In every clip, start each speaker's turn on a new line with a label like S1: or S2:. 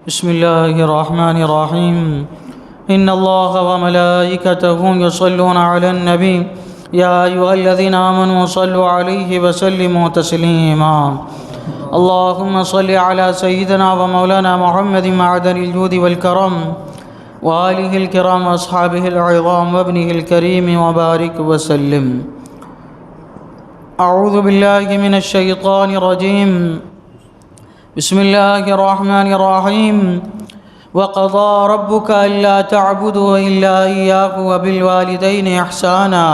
S1: بسم الله الرحمن الرحيم إن الله وملائكته يصلون على النبي يا أيها الذين آمنوا صلوا عليه وسلموا تسليما اللهم صل على سيدنا ومولانا محمد معدن الجود والكرم وآله الكرام وأصحابه العظام وابنه الكريم وبارك وسلم. أعوذ بالله من الشيطان الرجيم. بسم الله الرحمن الرحيم. وقضى ربك ألا تعبدوا إلا إياه وبالوالدين إحسانا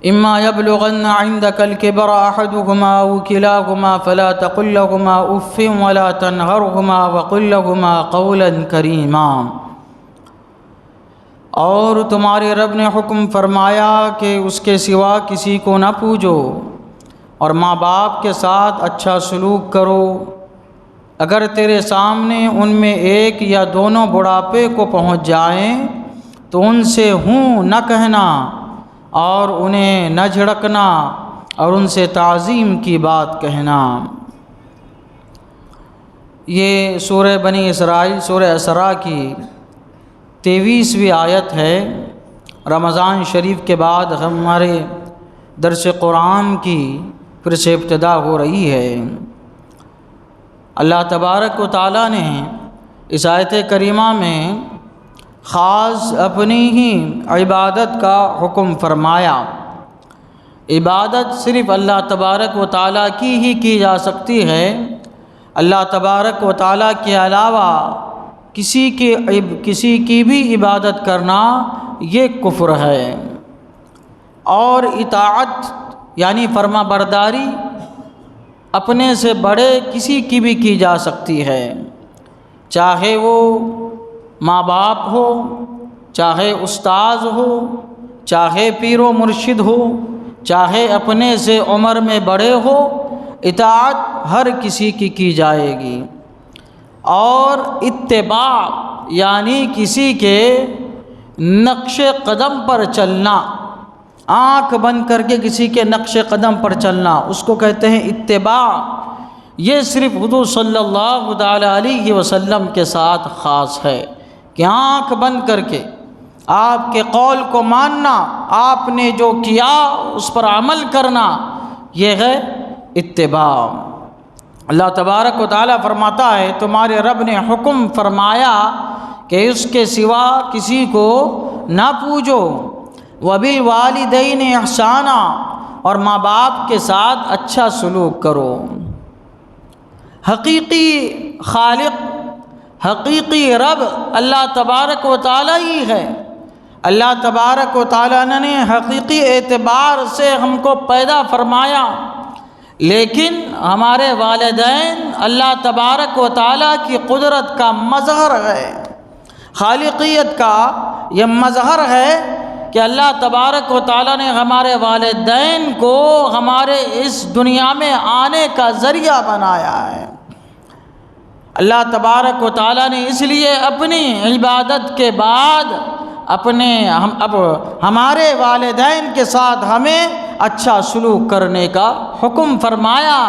S1: إما يبلغن عندك الكبر أحدهما أو كلاهما فلا تقل لهما أف ولا تنهرهما وقل لهما قولا كريما. اور تمہارے رب نے حکم فرمایا کہ اس کے سوا کسی کو نہ پوجو اور ماں باپ کے ساتھ اچھا سلوک کرو. اگر تیرے سامنے ان میں ایک یا دونوں بڑھاپے کو پہنچ جائیں تو ان سے ہوں نہ کہنا اور انہیں نہ جھڑکنا اور ان سے تعظیم کی بات کہنا. یہ سورہ بنی اسرائیل سورہ اسراء کی 23ویں آیت ہے. رمضان شریف کے بعد ہمارے درس قرآن کی پھر سے ابتدا ہو رہی ہے. اللہ تبارک و تعالیٰ نے اس آیت کریمہ میں خاص اپنی ہی عبادت کا حکم فرمایا. عبادت صرف اللہ تبارک و تعالیٰ کی ہی کی جا سکتی ہے. اللہ تبارک و تعالیٰ کے علاوہ کسی کی بھی عبادت کرنا یہ کفر ہے. اور اطاعت یعنی فرما برداری اپنے سے بڑے کسی کی بھی کی جا سکتی ہے، چاہے وہ ماں باپ ہو، چاہے استاذ ہو، چاہے پیر و مرشد ہو، چاہے اپنے سے عمر میں بڑے ہو. اطاعت ہر کسی کی جائے گی. اور اتباع یعنی کسی کے نقش قدم پر چلنا، آنکھ بند کر کے کسی کے نقش قدم پر چلنا، اس کو کہتے ہیں اتباع. یہ صرف حضور صلی اللہ علیہ وسلم کے ساتھ خاص ہے کہ آنکھ بند کر کے آپ کے قول کو ماننا، آپ نے جو کیا اس پر عمل کرنا، یہ ہے اتباع. اللہ تبارک و تعالیٰ فرماتا ہے تمہارے رب نے حکم فرمایا کہ اس کے سوا کسی کو نہ پوجو. وبالوالدین احسانا، اور ماں باپ کے ساتھ اچھا سلوک کرو. حقیقی خالق، حقیقی رب اللہ تبارک و تعالیٰ ہی ہے. اللہ تبارک و تعالیٰ نے حقیقی اعتبار سے ہم کو پیدا فرمایا، لیکن ہمارے والدین اللہ تبارک و تعالیٰ کی قدرت کا مظہر ہے. خالقیت کا یہ مظہر ہے کہ اللہ تبارک و تعالیٰ نے ہمارے والدین کو ہمارے اس دنیا میں آنے کا ذریعہ بنایا ہے. اللہ تبارک و تعالیٰ نے اس لیے اپنی عبادت کے بعد اب ہمارے والدین کے ساتھ ہمیں اچھا سلوک کرنے کا حکم فرمایا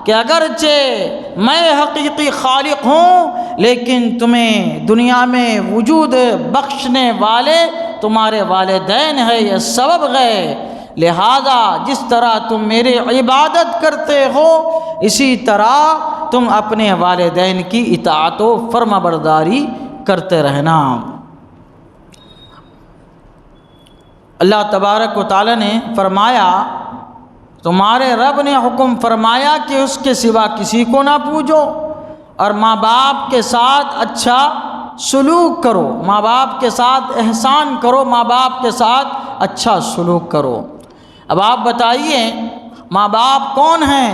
S1: کہ اگرچہ میں حقیقی خالق ہوں لیکن تمہیں دنیا میں وجود بخشنے والے تمہارے والدین ہیں، یہ سبب ہے. لہذا جس طرح تم میری عبادت کرتے ہو اسی طرح تم اپنے والدین کی اطاعت و فرما برداری کرتے رہنا. اللہ تبارک و تعالیٰ نے فرمایا تمہارے رب نے حکم فرمایا کہ اس کے سوا کسی کو نہ پوجو اور ماں باپ کے ساتھ اچھا سلوک کرو، ماں باپ کے ساتھ احسان کرو، ماں باپ کے ساتھ اچھا سلوک کرو. اب آپ بتائیے ماں باپ کون ہیں؟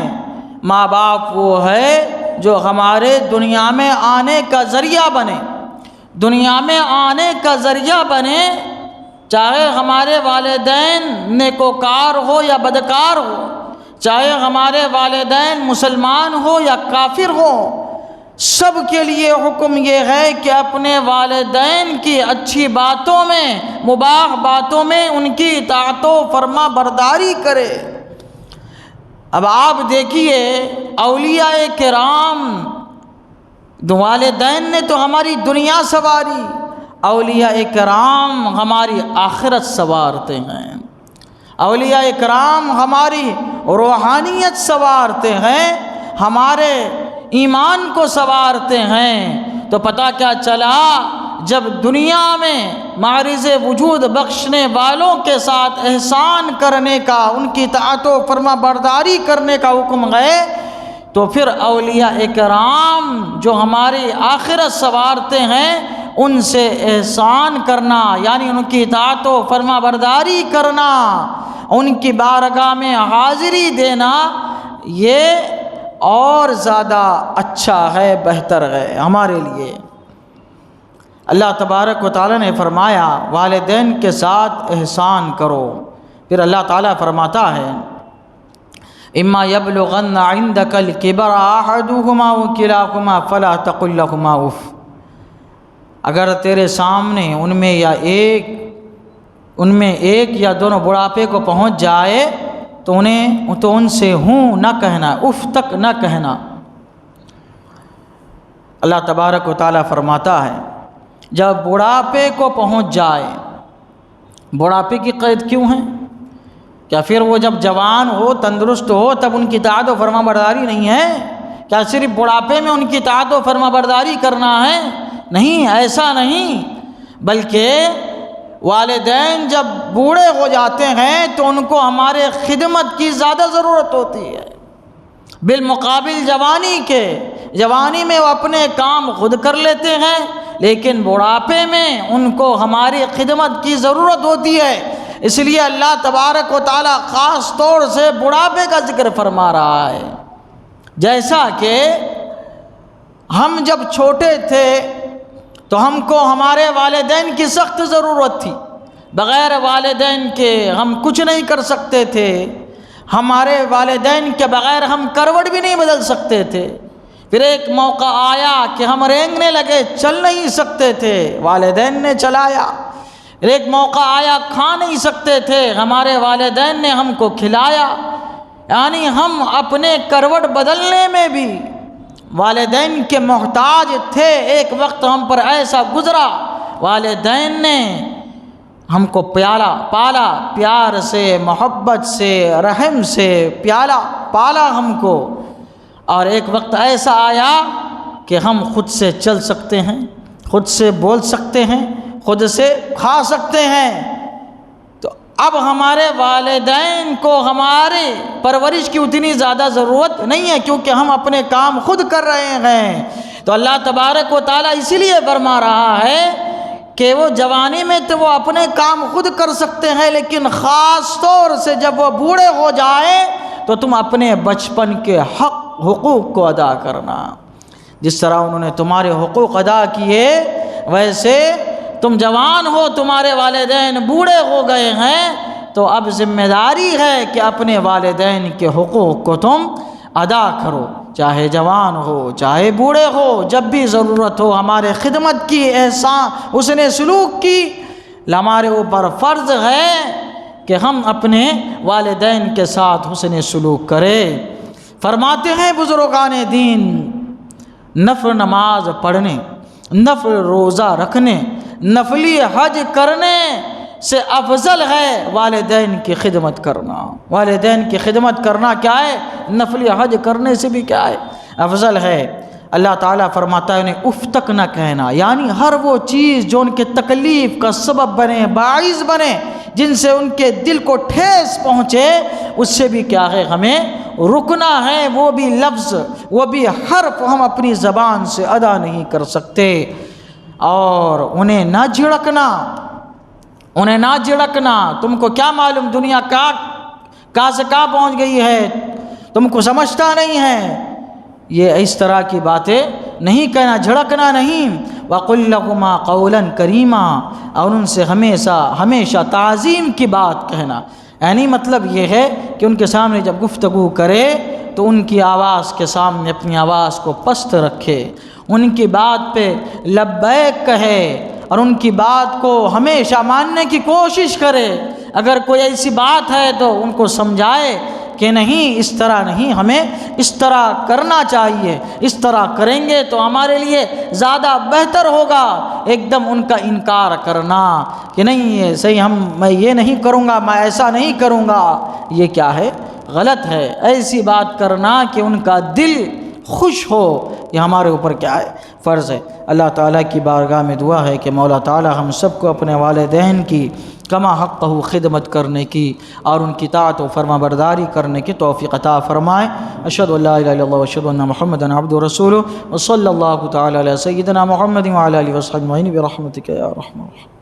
S1: ماں باپ وہ ہے جو ہمارے دنیا میں آنے کا ذریعہ بنے. دنیا میں آنے کا ذریعہ بنے، چاہے ہمارے والدین نیکوکار ہو یا بدکار ہو، چاہے ہمارے والدین مسلمان ہو یا کافر ہو، سب کے لیے حکم یہ ہے کہ اپنے والدین کی اچھی باتوں میں، مباح باتوں میں ان کی اطاعت و فرما برداری کرے. اب آپ دیکھیے اولیاء کرام والدین نے تو ہماری دنیا سنواری، اولیاء کرام ہماری آخرت سنوارتے ہیں، اولیاء کرام ہماری روحانیت سنوارتے ہیں، ہمارے ایمان کو سنوارتے ہیں۔ تو پتہ کیا چلا، جب دنیا میں معرض وجود بخشنے والوں کے ساتھ احسان کرنے کا، ان کی اطاعت و فرما برداری کرنے کا حکم گئے، تو پھر اولیاء کرام جو ہماری آخرت سنوارتے ہیں ان سے احسان کرنا، یعنی ان کی اطاعت و فرما برداری کرنا، ان کی بارگاہ میں حاضری دینا، یہ اور زیادہ اچھا ہے، بہتر ہے ہمارے لیے۔ اللہ تبارک و تعالیٰ نے فرمایا والدین کے ساتھ احسان کرو۔ پھر اللہ تعالیٰ فرماتا ہے اما یبلغن عندک الکبر احدہما او کلاہما فلا تقل لہما اف، اگر تیرے سامنے ان میں ایک یا دونوں بڑھاپے کو پہنچ جائے تو ان سے ہوں نہ کہنا، اف تک نہ کہنا۔ اللہ تبارک و تعالیٰ فرماتا ہے جب بڑھاپے کو پہنچ جائے، بڑھاپے کی قید کیوں ہے؟ کیا پھر وہ جب جوان ہو، تندرست ہو، تب ان کی اطاعت و فرما برداری نہیں ہے؟ کیا صرف بڑھاپے میں ان کی اطاعت و فرما برداری کرنا ہے؟ نہیں، ایسا نہیں، بلکہ والدین جب بوڑھے ہو جاتے ہیں تو ان کو ہمارے خدمت کی زیادہ ضرورت ہوتی ہے بالمقابل جوانی کے۔ جوانی میں وہ اپنے کام خود کر لیتے ہیں، لیکن بڑھاپے میں ان کو ہماری خدمت کی ضرورت ہوتی ہے۔ اس لیے اللہ تبارک و تعالیٰ خاص طور سے بڑھاپے کا ذکر فرما رہا ہے۔ جیسا کہ ہم جب چھوٹے تھے تو ہم کو ہمارے والدین کی سخت ضرورت تھی، بغیر والدین کے ہم کچھ نہیں کر سکتے تھے، ہمارے والدین کے بغیر ہم کروٹ بھی نہیں بدل سکتے تھے۔ پھر ایک موقع آیا کہ ہم رینگنے لگے، چل نہیں سکتے تھے، والدین نے چلایا۔ ایک موقع آیا کھا نہیں سکتے تھے، ہمارے والدین نے ہم کو کھلایا۔ یعنی ہم اپنے کروٹ بدلنے میں بھی والدین کے محتاج تھے۔ ایک وقت ہم پر ایسا گزرا، والدین نے ہم کو پالا پیار سے، محبت سے، رحم سے پالا ہم کو، اور ایک وقت ایسا آیا کہ ہم خود سے چل سکتے ہیں، خود سے بول سکتے ہیں، خود سے کھا سکتے ہیں۔ تو اب ہمارے والدین کو ہمارے پرورش کی اتنی زیادہ ضرورت نہیں ہے، کیونکہ ہم اپنے کام خود کر رہے ہیں۔ تو اللہ تبارک و تعالیٰ اسی لیے فرما رہا ہے کہ وہ جوانی میں تو وہ اپنے کام خود کر سکتے ہیں، لیکن خاص طور سے جب وہ بوڑھے ہو جائیں تو تم اپنے بچپن کے حقوق کو ادا کرنا۔ جس طرح انہوں نے تمہارے حقوق ادا کیے، ویسے تم جوان ہو، تمہارے والدین بوڑھے ہو گئے ہیں، تو اب ذمہ داری ہے کہ اپنے والدین کے حقوق کو تم ادا کرو، چاہے جوان ہو چاہے بوڑھے ہو، جب بھی ضرورت ہو ہمارے خدمت کی، احسان حسن سلوک کی، ہمارے اوپر فرض ہے کہ ہم اپنے والدین کے ساتھ حسن سلوک کریں۔ فرماتے ہیں بزرگان دین، نفل نماز پڑھنے، نفل روزہ رکھنے، نفلی حج کرنے سے افضل ہے والدین کی خدمت کرنا۔ والدین کی خدمت کرنا کیا ہے؟ نفلی حج کرنے سے بھی کیا ہے؟ افضل ہے۔ اللہ تعالیٰ فرماتا ہے انہیں اف تک نہ کہنا، یعنی ہر وہ چیز جو ان کے تکلیف کا سبب بنے، باعث بنے، جن سے ان کے دل کو ٹھیس پہنچے، اس سے بھی کیا ہے؟ ہمیں رکنا ہے۔ وہ بھی لفظ، وہ بھی حرف ہم اپنی زبان سے ادا نہیں کر سکتے، اور انہیں نہ جھڑکنا۔ تم کو کیا معلوم دنیا کہاں سے کہاں پہنچ گئی ہے، تم کو سمجھتا نہیں ہے، یہ اس طرح کی باتیں نہیں کہنا، جھڑکنا نہیں۔ وَقُلْ لَهُمَا قَوْلًا كَرِيمًا، اور ان سے ہمیشہ تعظیم کی بات کہنا۔ یعنی مطلب یہ ہے کہ ان کے سامنے جب گفتگو کرے تو ان کی آواز کے سامنے اپنی آواز کو پست رکھے، ان کی بات پہ لبیک کہے، اور ان کی بات کو ہمیشہ ماننے کی کوشش کرے۔ اگر کوئی ایسی بات ہے تو ان کو سمجھائے کہ نہیں اس طرح نہیں، ہمیں اس طرح کرنا چاہیے، اس طرح کریں گے تو ہمارے لیے زیادہ بہتر ہوگا۔ ایک دم ان کا انکار کرنا کہ نہیں یہ صحیح، میں یہ نہیں کروں گا، میں ایسا نہیں کروں گا، یہ کیا ہے؟ غلط ہے۔ ایسی بات کرنا کہ ان کا دل خوش ہو، یہ ہمارے اوپر کیا ہے؟ فرض ہے۔ اللہ تعالیٰ کی بارگاہ میں دعا ہے کہ مولا تعالیٰ ہم سب کو اپنے والدین کی کما حقہ خدمت کرنے کی اور ان کی اطاعت و فرما برداری کرنے کی توفیق عطا فرمائے۔ اشہد ان لا الہ الا اللہ واشہد ان محمدا عبدہ ورسولہ وصلی اللہ تعالی علی سیدنا محمد وعلی آلہ وصحبہ اجمعین برحمتک یا ارحم الراحمین۔